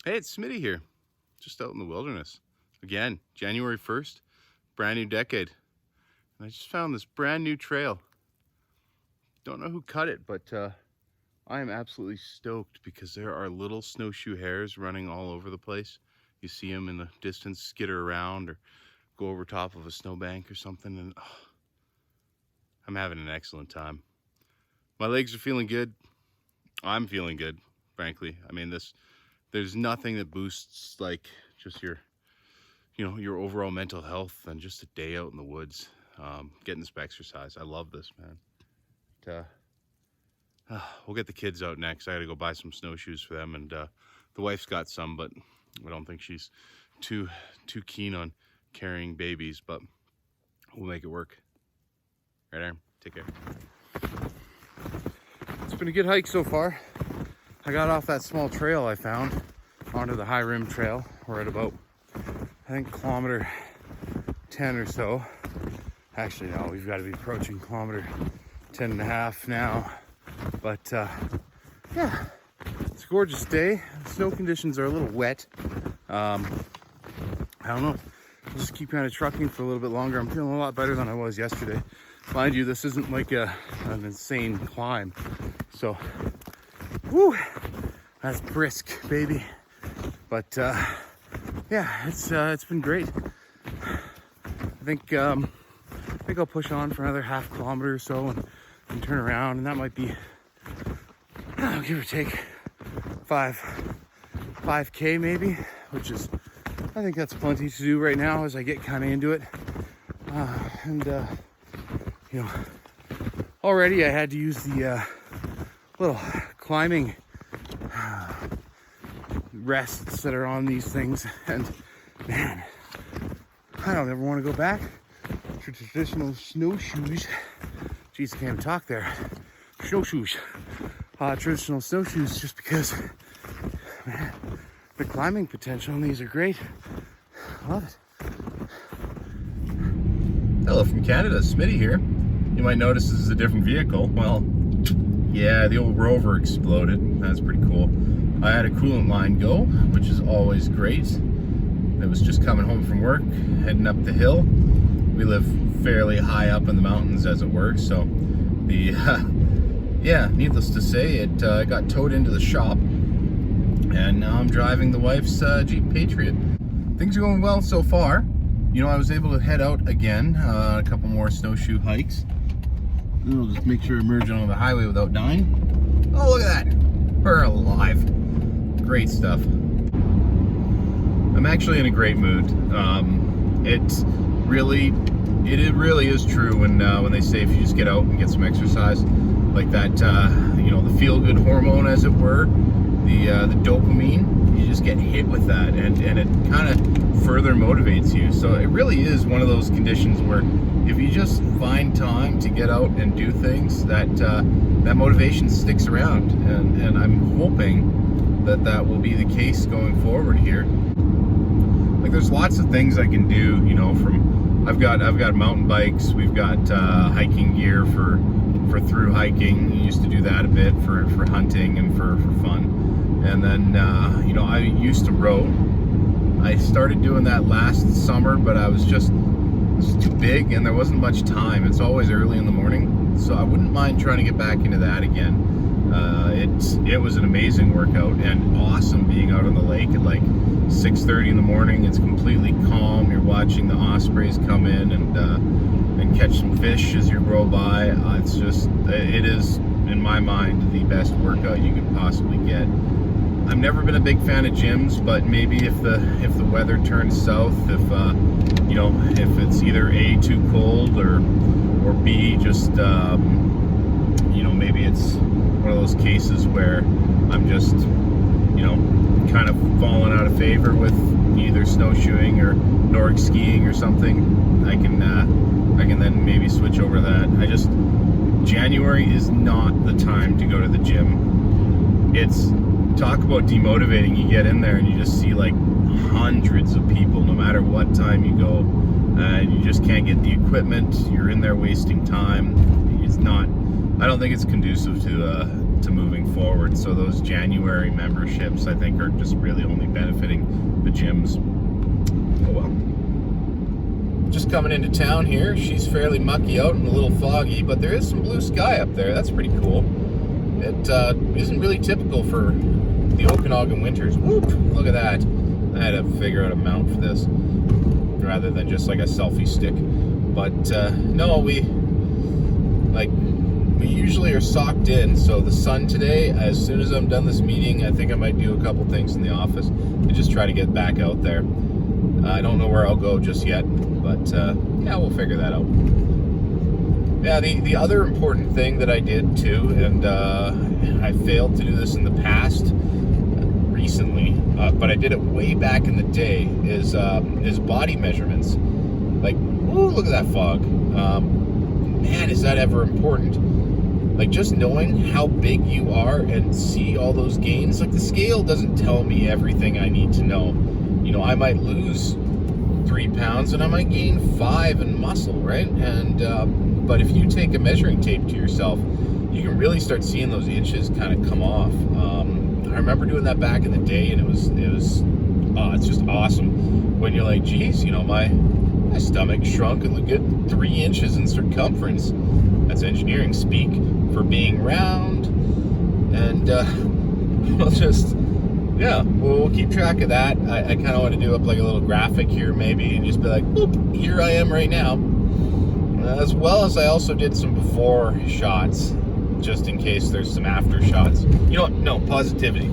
Hey, it's Smitty here, just out in the wilderness. Again, January 1st, brand new decade. And I just found this brand new trail. Don't know who cut it, but I am absolutely stoked because there are little snowshoe hares running all over the place. You see them in the distance skitter around or go over top of a snowbank or something, and I'm having an excellent time. My legs are feeling good. I'm feeling good, frankly. I mean, there's nothing that boosts like just your overall mental health than just a day out in the woods, getting some exercise. I love this, man. We'll get the kids out next. I gotta go buy some snowshoes for them, and the wife's got some, but I don't think she's too keen on carrying babies, but we'll make it work. Right, Aaron? Take care. It's been a good hike so far. I got off that small trail I found onto the high rim trail. We're at about, I think, kilometer 10 or so. Actually, no, we've got to be approaching kilometer 10 and a half now. But yeah, it's a gorgeous day. The snow conditions are a little wet. I don't know. I'll just keep kind of trucking for a little bit longer. I'm feeling a lot better than I was yesterday. Mind you, this isn't like an insane climb. So, woo, that's brisk, baby. But yeah, it's been great. I think I'll push on for another half kilometer or so and turn around, and that might be, give or take 5K maybe, which is, I think that's plenty to do right now as I get kind of into it. You know, already I had to use the little climbing rests that are on these things, and man, I don't ever want to go back to traditional snowshoes. Jeez, I can't even talk there. Snowshoes. Traditional snowshoes, just because, man, the climbing potential on these are great. Love it. Hello from Canada, Smitty here. You might notice this is a different vehicle. Well, yeah, the old Rover exploded. That's pretty cool. I had a coolant line go, which is always great. It was just coming home from work, heading up the hill. We live fairly high up in the mountains, as it were, so yeah, needless to say, it got towed into the shop, and now I'm driving the wife's Jeep Patriot. Things are going well so far. You know, I was able to head out again, a couple more snowshoe hikes. I'll just make sure I merge onto the highway without dying. Oh, look at that! We're alive. Great stuff. I'm actually in a great mood. It really is true when they say if you just get out and get some exercise, like that, the feel-good hormone, as it were, the dopamine, you just get hit with that, and it kind of further motivates you. So it really is one of those conditions where if you just find time to get out and do things, that motivation sticks around, and I'm hoping that will be the case going forward here. Like, there's lots of things I can do, from I've got mountain bikes, we've got hiking gear for through hiking. I used to do that a bit for hunting and for fun. And then I used to row. I started doing that last summer, but it was too big and there wasn't much time. It's always early in the morning, so I wouldn't mind trying to get back into that again. It was an amazing workout and awesome being out on the lake at like 6:30 in the morning. It's completely calm. You're watching the ospreys come in and catch some fish as you row by. It is, in my mind, the best workout you could possibly get. I've never been a big fan of gyms, but maybe if the weather turns south, if it's either A, too cold, or B, just maybe it's one of those cases where I'm just kind of falling out of favor with either snowshoeing or Nordic skiing or something, I can then maybe switch over that. January is not the time to go to the gym. It's, talk about demotivating. You get in there and you just see like hundreds of people no matter what time you go, and you just can't get the equipment. You're in there wasting time. I don't think it's conducive to to moving forward. So those January memberships, I think, are just really only benefiting the gyms. Oh well. Just coming into town here. She's fairly mucky out and a little foggy, but there is some blue sky up there. That's pretty cool. It isn't really typical for the Okanagan winters. Whoop! Look at that. I had to figure out a mount for this rather than just like a selfie stick. But no, we usually are socked in. So the sun today, as soon as I'm done this meeting, I think I might do a couple things in the office and just try to get back out there. I don't know where I'll go just yet, but yeah, we'll figure that out. Yeah, the other important thing that I did too, and I failed to do this in the past recently, but I did it way back in the day, is body measurements. Like, ooh, look at that fog. Man, is that ever important? Like, just knowing how big you are and see all those gains. Like, the scale doesn't tell me everything I need to know. You know, I might lose 3 pounds and I might gain 5 in muscle, right? And but if you take a measuring tape to yourself, you can really start seeing those inches kind of come off. I remember doing that back in the day, and it's just awesome when you're like, geez, you know, my stomach shrunk a good 3 inches in circumference. That's engineering speak for being round. And we'll keep track of that. I kind of want to do up like a little graphic here maybe, and just be like, boop, here I am right now. As well as I also did some before shots, just in case there's some after shots. You know what? No, positivity.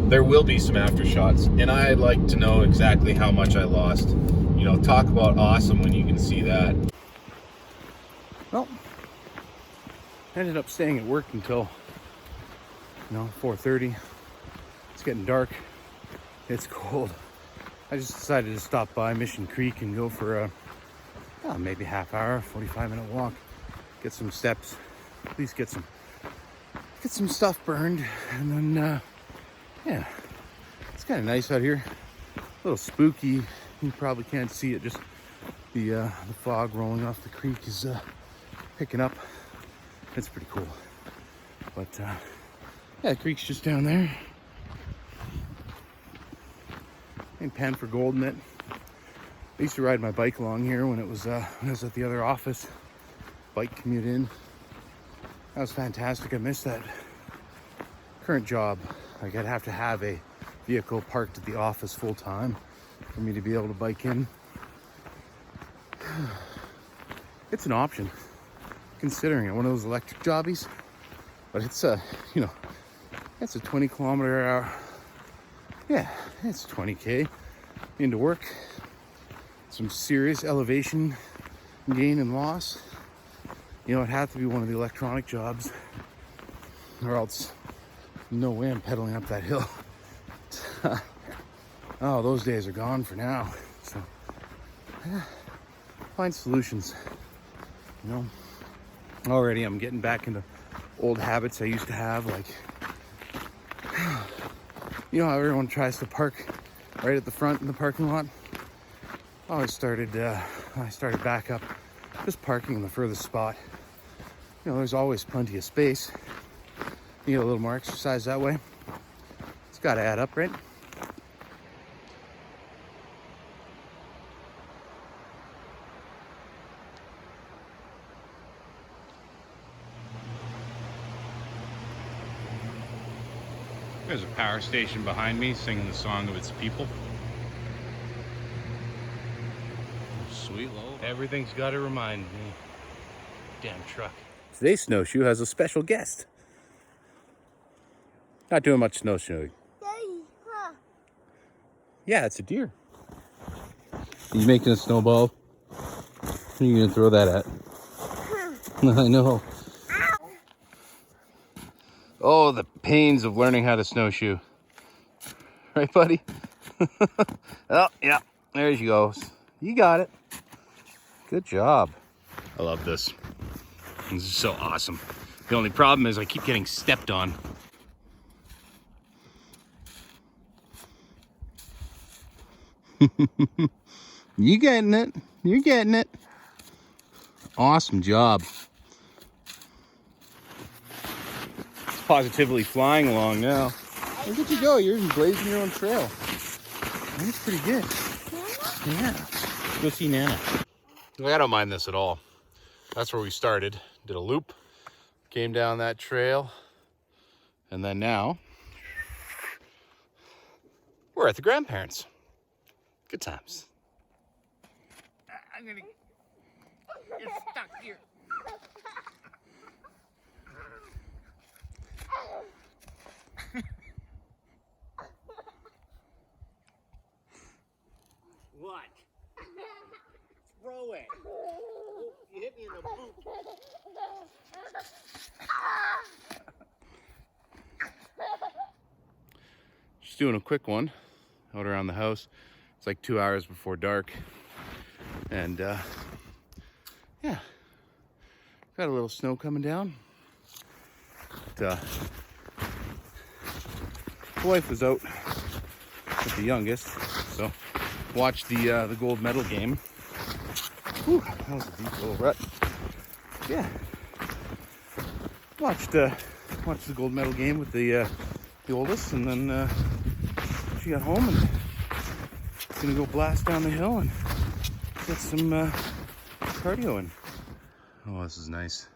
There will be some after shots, and I'd like to know exactly how much I lost. You know, talk about awesome when you can see that. Well, I ended up staying at work until, 4:30. It's getting dark. It's cold. I just decided to stop by Mission Creek and go for a maybe half hour, 45-minute walk. Get some steps. At least get some stuff burned, and then yeah, it's kind of nice out here. A little spooky. You probably can't see it. Just the fog rolling off the creek is picking up. It's pretty cool. But yeah, the creek's just down there. In Penn for Golden. I used to ride my bike along here when I was at the other office. Bike commute in. That was fantastic. I missed that. Current job, like, I'd have to have a vehicle parked at the office full time for me to be able to bike in. It's an option, considering it one of those electric jobbies, but it's it's a 20 kilometer hour. Yeah, it's 20k into work. Some serious elevation gain and loss. You know, it'd have to be one of the electronic jobs, or else no way I'm pedaling up that hill. Oh, those days are gone for now. So yeah, find solutions. You know, already I'm getting back into old habits I used to have, like, you know how everyone tries to park right at the front in the parking lot? I started back up, just parking in the furthest spot. You know, there's always plenty of space. You get a little more exercise that way. It's got to add up, right? There's a power station behind me singing the song of its people. Sweet low. Everything's got to remind me. Damn truck. Today's snowshoe has a special guest. Not doing much snowshoeing. Huh? Yeah, it's a deer. Are you making a snowball? Who are you gonna throw that at? I know. Ow. Oh, the pains of learning how to snowshoe. Right, buddy? Oh, yeah. There she goes. You got it. Good job. I love this. This is so awesome. The only problem is I keep getting stepped on. You getting it. You're getting it. Awesome job. It's positively flying along now. Look at you go. You're blazing your own trail. That's pretty good. Yeah. Go see Nana. I don't mind this at all. That's where we started. Did a loop, came down that trail, and then now we're at the grandparents'. Good times. I'm gonna get stuck here. What? Throw it. You hit me in the boot. Just doing a quick one out around the house. It's like 2 hours before dark. And yeah, got a little snow coming down. But, the wife was out with the youngest, so watched the gold medal game. Whew, that was a deep little rut. Yeah, watched the gold medal game with the oldest, and then she got home and gonna go blast down the hill and get some cardio in. Oh, this is nice.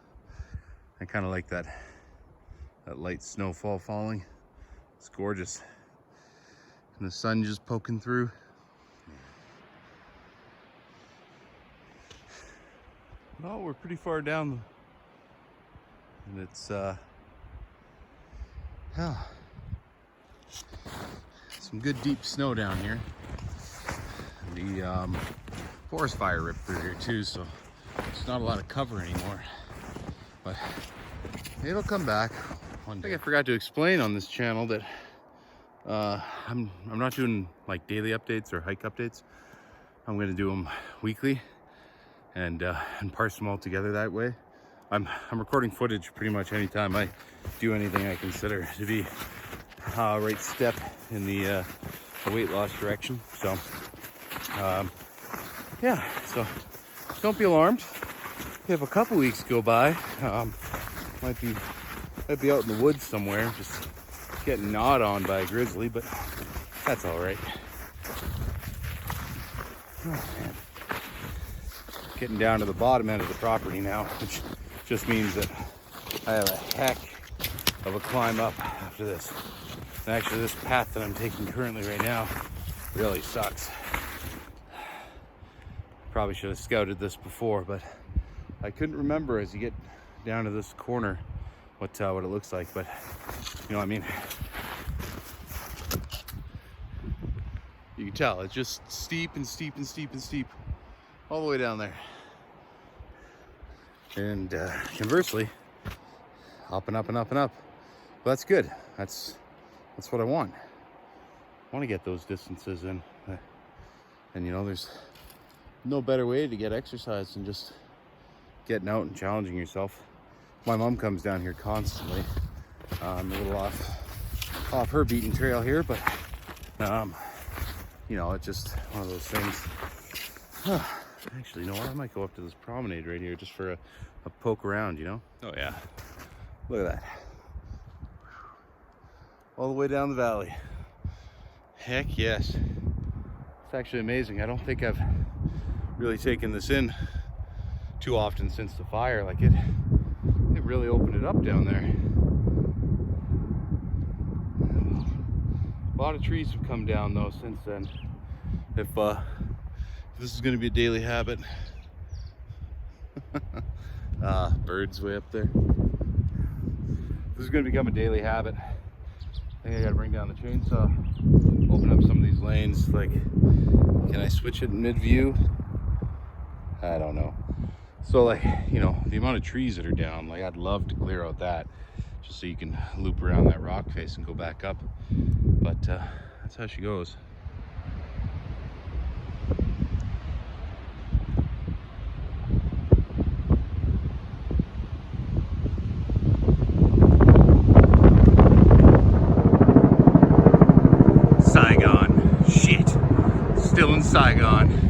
I kind of like that light snowfall falling. It's gorgeous. And the sun just poking through. Well, we're pretty far down. And it's, some good deep snow down here. The forest fire ripped through here too, so it's not a lot of cover anymore. But it'll come back one day. I think I forgot to explain on this channel that I'm not doing like daily updates or hike updates. I'm going to do them weekly and parse them all together that way. I'm recording footage pretty much anytime I do anything I consider to be right step in the weight loss direction. So yeah, so don't be alarmed if a couple weeks go by. Might be out in the woods somewhere just getting gnawed on by a grizzly, but that's all right. Oh, man. Getting down to the bottom end of the property now, which just means that I have a heck of a climb up after this. And actually, this path that I'm taking currently right now really sucks. Probably should have scouted this before, but I couldn't remember as you get down to this corner what it looks like, but you know what I mean. You can tell it's just steep and steep and steep and steep all the way down there. And conversely, up and up and up and up. Well, that's good. That's what I want. I want to get those distances in. And you know, there's no better way to get exercise than just getting out and challenging yourself. My mom comes down here constantly. I'm a little off her beaten trail here, but you know, it's just one of those things. Actually, you know what? I might go up to this promenade right here just for a poke around, you know? Oh yeah, look at that. All the way down the valley. Heck yes. It's actually amazing. I don't think I've really taken this in too often since the fire. Like it really opened it up down there. A lot of trees have come down though since then. If this is going to be a daily habit. Birds way up there. This is going to become a daily habit. I think I got to bring down the chainsaw, open up some of these lanes. Like, can I switch it mid-view? I don't know. So like, you know, the amount of trees that are down, like I'd love to clear out that just so you can loop around that rock face and go back up. But that's how she goes. Saigon. Shit. Still in Saigon.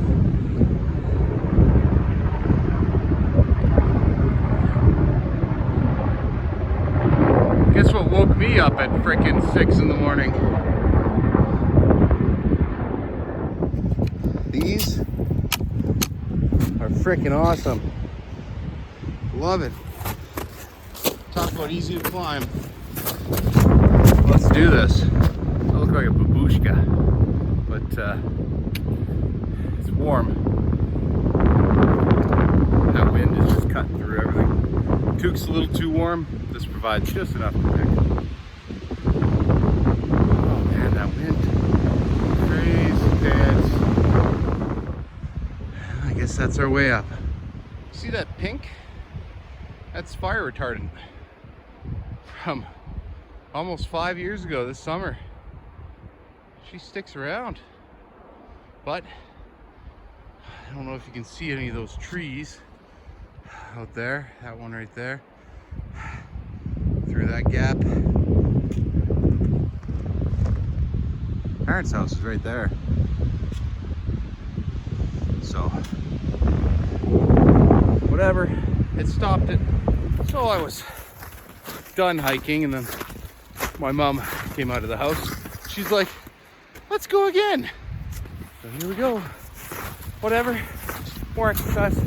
Guess what woke up at frickin' 6 in the morning. These are frickin' awesome. Love it. Talk about easy to climb. Let's do this. I look like a babushka, but it's warm. That wind is just cutting through everything. Took's a little too warm. This provides just enough protection. Oh man, that wind. Crazy pants. I guess that's our way up. See that pink? That's fire retardant. From almost 5 years ago this summer. She sticks around. But I don't know if you can see any of those trees out there. That one right there. Through that gap. Parents' house is right there. So whatever, it stopped it. So I was done hiking, and then my mom came out of the house. She's like, let's go again. So here we go. Whatever, more exercise.